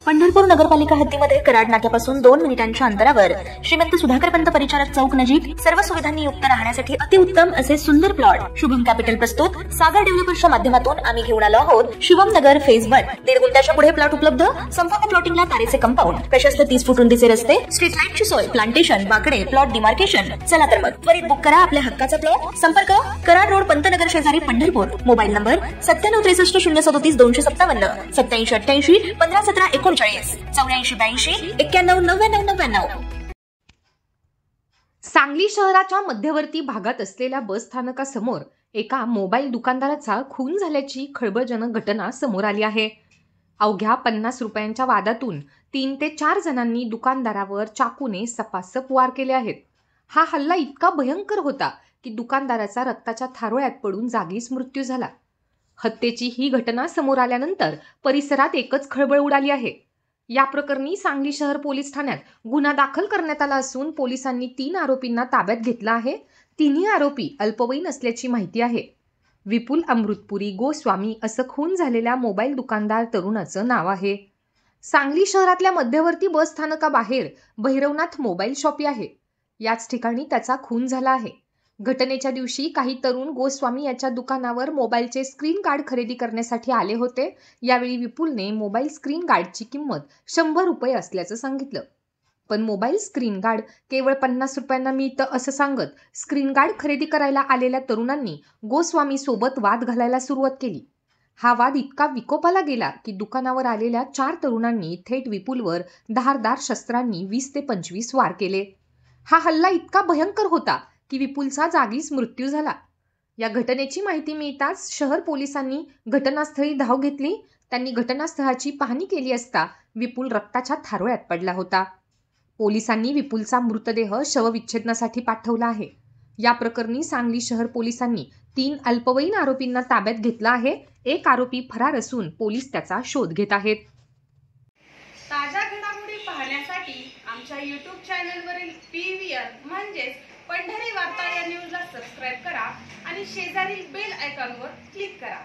पंढरपूर नगरपालिका हद्दीमध्ये कराड नाक्यापासून 2 मिनिटांच्या अंतरावर श्रीमंत सुधाकर पंत परिचारक चौक नजीक सर्व सुविधांनी युक्त राहण्यासाठी अतिउत्तम असे सुंदर प्लॉट शुभम कॅपिटल प्रस्तुत सागर डेव्हलपर्सच्या माध्यमातून आम्ही घेऊन आलो आहोत। शिवम नगर फेज 1 1.5 गुंठ्याच्या पुढे प्लॉट उपलब्ध। संपूर्ण प्लॉटिंगला तारेचे कंपाऊंड, प्रशस्त 30 फूट रुंदीचे रस्ते, स्ट्रीट लाईटची सोय, प्लांटेशन, बाकडे, प्लॉट डिमार्केशन। चला तर मग त्वरित बुक करा आपल्या हक्काचा प्लॉट। संपर्क कराड रोड पंतनगर शेजारी पंढरपूर। मोबाईल नंबर 9763 037 257 8788 1517 8482 सांगली शहराच्या मध्यवर्ती भागात असलेल्या बस स्थानकासमोर एका मोबाईल दुकानदाराचा खून झाल्याची खळबळजनक घटना समोर आली आहे। अवघ्या 50 रुपयांच्या वादातून 3 ते 4 जणांनी दुकानदारावर चाकूने सपासप वार केले आहेत। हा हल्ला इतका भयंकर होता की दुकानदाराचा रक्ताच्या थारोळ्यात पडून जागीच मृत्यू झाला। हत्येची ही घटना समोर आल्यानंतर परिसरात एकच खळबळ उडाली आहे। या प्रकरणी सांगली शहर पोलीस ठाण्यात गुन्हा दाखल करण्यात आला असून पोलिसांनी 3 आरोपींना ताब्यात घेतलं आहे। तिन्ही आरोपी अल्पवयीन असल्याची माहिती आहे। विपुल अमृतपुरी गोस्वामी असं खून झालेल्या मोबाईल दुकानदार तरुणाचं नाव आहे। सांगली शहरातल्या मध्यवर्ती बस स्थानकाबाहेर भैरवनाथ मोबाईल शॉपी आहे। याच ठिकाणी त्याचा खून झाला आहे। घटनेच्या दिवशी काही तरुण गोस्वामी याच्या दुकानावर मोबाईलचे स्क्रीन गार्ड खरेदी करण्यासाठी आले होते। यावेळी विपुलने मोबाईल स्क्रीन गार्डची किंमत 100 रुपये असल्याचं सांगितलं, पण मोबाईल स्क्रीन गार्ड केवळ 50 रुपयांना मिळतं असं सांगत स्क्रीन गार्ड खरेदी करायला आलेल्या तरुणांनी गोस्वामी सोबत वाद घालायला सुरुवात केली। हा वाद इतका विकोपाला गेला की दुकानावर आलेल्या 4 तरुणांनी थेट विपुलवर धारदार शस्त्रांनी 20 ते 25 वार केले। हा हल्ला इतका भयंकर होता की विपुलचा जागीच मृत्यू झाला। या घटनेची माहिती मिळताच शहर पोलिसांनी घटनास्थळी धाव घेतली। त्यांनी घटनास्थळाची पाहणी केली असता विपुल रक्ताच्या थारोळ्यात पडला होता। पोलिसांनी विपुलचा मृतदेह शवविच्छेदनासाठी पाठवला आहे। या प्रकरणी सांगली शहर पोलिसांनी 3 अल्पवयीन आरोपींना ताब्यात घेतलं आहे। एक आरोपी फरार असून पोलीस त्याचा शोध घेत आहेत। ताज्या घडामोडी पाहण्यासाठी आमच्या YouTube चॅनलवरील PVR म्हणजेच पंढरी वार्ता या न्यूजला सबस्क्राइब करा आणि शेजारील बेल आयकॉनवर क्लिक करा।